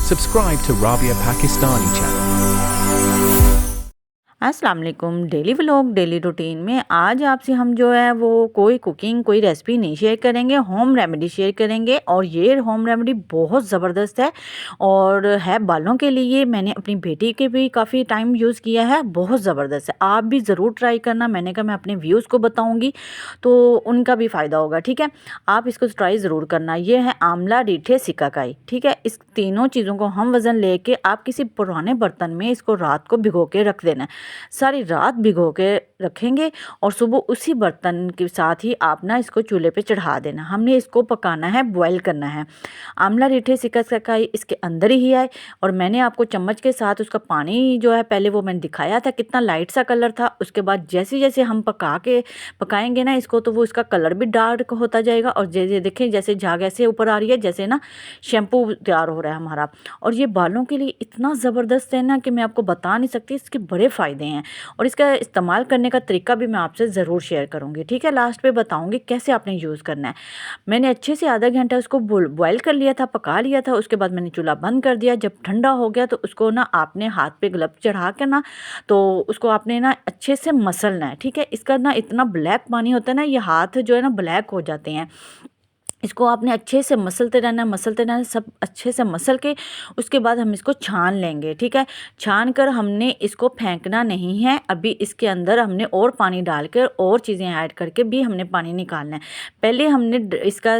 Subscribe to Rabia Pakistani channel. अस्सलाम वालेकुम। Daily vlog daily routine में आज आपसे हम जो है वो कोई कुकिंग कोई रेसिपी नहीं शेयर करेंगे, होम रेमेडी शेयर करेंगे। और ये होम रेमेडी बहुत ज़बरदस्त है और है बालों के लिए। मैंने अपनी बेटी के भी काफ़ी टाइम यूज़ किया है, बहुत ज़बरदस्त है। आप भी ज़रूर ट्राई करना। मैंने कहा मैं अपने व्यूज़ को बताऊँगी तो उनका भी फ़ायदा होगा, ठीक है। आप इसको ट्राई ज़रूर करना। ये है आंवला, रीठे, सिकाकाई, ठीक है। इस तीनों चीज़ों को हम वज़न लेके आप किसी पुराने बर्तन में इसको रात को भिगो के रख देना है। सारी रात भिगो के रखेंगे और सुबह उसी बर्तन के साथ ही आप ना इसको चूल्हे पे चढ़ा देना। हमने इसको पकाना है, बॉयल करना है। आंवला, रीठे, सिकाकाई इसके अंदर ही है। और मैंने आपको चम्मच के साथ उसका पानी जो है पहले वो मैंने दिखाया था, कितना लाइट सा कलर था। उसके बाद जैसे जैसे हम पकाएंगे ना इसको, तो वो इसका कलर भी डार्क होता जाएगा। और जैसे देखें, जैसे झाग ऐसे ऊपर आ रही है, जैसे ना शैम्पू तैयार हो रहा है हमारा। और ये बालों के लिए इतना ज़बरदस्त है ना कि मैं आपको बता नहीं सकती। इसके बड़े फ़ायदे हैं और इसका इस्तेमाल करने का तरीका भी मैं आपसे ज़रूर शेयर करूंगी, ठीक है। लास्ट पे बताऊंगी कैसे आपने यूज़ करना है। मैंने अच्छे से आधा घंटा उसको बॉयल कर लिया था, पका लिया था। उसके बाद मैंने चूल्हा बंद कर दिया। जब ठंडा हो गया तो उसको ना आपने हाथ पे ग्लव्स चढ़ा के ना, तो उसको आपने ना अच्छे से मसलना है, ठीक है। इसका ना इतना ब्लैक पानी होता है ना, ये हाथ जो है ना ब्लैक हो जाते हैं। इसको आपने अच्छे से मसलते रहना, सब अच्छे से मसल के उसके बाद हम इसको छान लेंगे, ठीक है। छान कर हमने इसको फेंकना नहीं है। अभी इसके अंदर हमने और पानी डालकर और चीज़ें ऐड करके भी हमने पानी निकालना है। पहले हमने इसका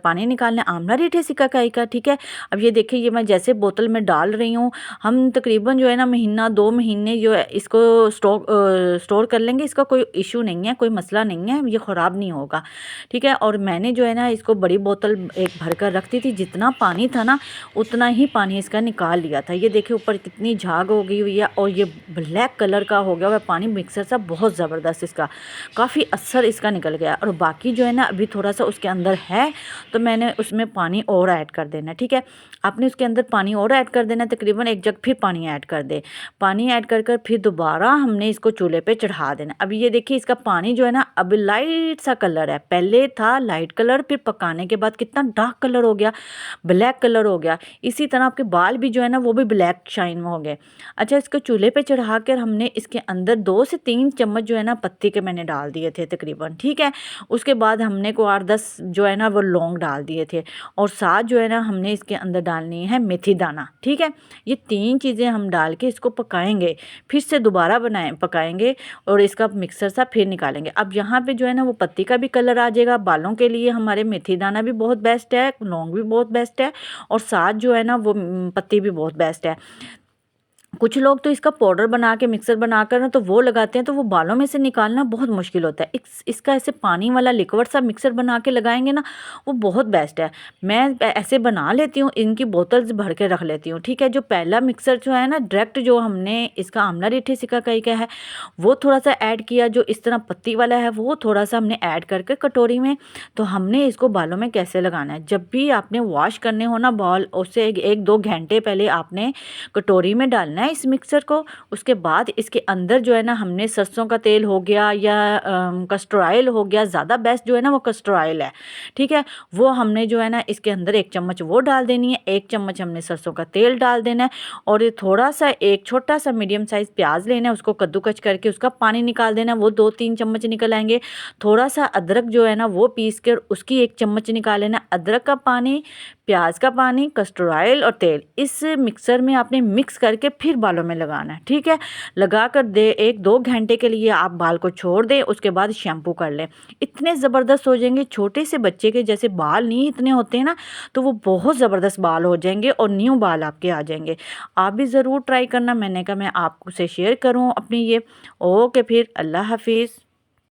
पानी निकालना है आंवला, रीठे, सिकाकाई का, ठीक है। अब ये देखिए, ये मैं जैसे बोतल में डाल रही हूँ। हम तकरीबन जो है ना महीना 2 महीने जो है इसको स्टोर कर लेंगे। इसका कोई इशू नहीं है, कोई मसला नहीं है, ये ख़राब नहीं होगा, ठीक है। और मैंने जो है ना इसको बड़ी बोतल एक भर कर रखती थी। जितना पानी था ना उतना ही पानी इसका निकाल लिया था। ये देखिए ऊपर कितनी झाग हो गई हुई है और ये ब्लैक कलर का हो गया हुआ पानी। मिक्सर सा बहुत ज़बरदस्त इसका काफ़ी असर इसका निकल गया। और बाकी जो है ना अभी थोड़ा सा उसके अंदर है, तो मैंने उसमें पानी और ऐड कर देना, ठीक है। आपने उसके अंदर पानी और ऐड कर देना, तकरीबन 1 जग फिर पानी ऐड कर दे। पानी ऐड कर फिर दोबारा हमने इसको चूल्हे पे चढ़ा देना। अभी ये देखिए इसका पानी जो है ना अब लाइट सा कलर है। पहले था लाइट कलर, फिर पकाने के बाद कितना डार्क कलर हो गया, ब्लैक कलर हो गया। इसी तरह आपके बाल भी जो है ना वो भी ब्लैक शाइन हो गए। अच्छा, इसको चूल्हे पे चढ़ा कर हमने इसके अंदर 2 से 3 चम्मच जो है ना पत्ती के मैंने डाल दिए थे तकरीबन, ठीक है। उसके बाद हमने को 8-10 जो है ना वो लौंग डाल दिए थे। और साथ जो है ना हमने इसके अंदर डालनी है मेथी दाना, ठीक है। ये 3 चीज़ें हम डाल के इसको पकाएंगे, फिर से दोबारा पकाएंगे और इसका मिक्सर सा फिर निकालेंगे। अब यहाँ पे जो है ना वो पत्ती का भी कलर आ जाएगा। बालों के लिए हमारे मेथी दाना भी बहुत बेस्ट है, लौंग भी बहुत बेस्ट है और साथ जो है ना वो पत्ती भी बहुत बेस्ट है। कुछ लोग तो इसका पाउडर बना के मिक्सर बनाकर ना तो वो लगाते हैं, तो वो बालों में से निकालना बहुत मुश्किल होता है। इसका ऐसे पानी वाला लिक्विड सा मिक्सर बना के लगाएंगे ना, वो बहुत बेस्ट है। मैं ऐसे बना लेती हूँ, इनकी बोतल्स भर के रख लेती हूँ, ठीक है। जो पहला मिक्सर जो है ना डायरेक्ट जो हमने इसका आंवला, रीठे, सिकाकाई का है वो थोड़ा सा ऐड किया। जो इस तरह पत्ती वाला है वो थोड़ा सा हमने ऐड करके कटोरी में। तो हमने इसको बालों में कैसे लगाना है, जब भी आपने वॉश करने हो ना बाल, उससे 1-2 घंटे पहले आपने कटोरी में डालना है इस मिक्सर को। उसके बाद इसके अंदर जो है ना हमने सरसों का तेल हो गया या कस्टर ऑयल हो गया, ज़्यादा बेस्ट जो है ना वो कस्टर ऑयल है, ठीक है। वो हमने जो है ना इसके अंदर 1 चम्मच वो डाल देनी है, 1 चम्मच हमने सरसों का तेल डाल देना है। और ये थोड़ा सा एक छोटा सा मीडियम साइज़ प्याज लेना है, उसको कद्दूकस करके उसका पानी निकाल देना है, वो 2-3 चम्मच निकल आएंगे। थोड़ा सा अदरक जो है ना वो पीस कर उसकी 1 चम्मच निकाल लेना। अदरक का पानी, प्याज का पानी, कस्टर ऑयल और तेल इस मिक्सर में आपने मिक्स करके फिर बालों में लगाना है, ठीक है। लगा कर 1-2 घंटे के लिए आप बाल को छोड़ दें, उसके बाद शैम्पू कर लें। इतने ज़बरदस्त हो जाएंगे। छोटे से बच्चे के जैसे बाल नहीं इतने होते हैं ना, तो वो बहुत ज़बरदस्त बाल हो जाएंगे और न्यू बाल आपके आ जाएंगे। आप भी ज़रूर ट्राई करना। मैंने कहा मैं आपसे शेयर करूँ अपनी ये। ओके, फिर अल्लाह हाफिज़।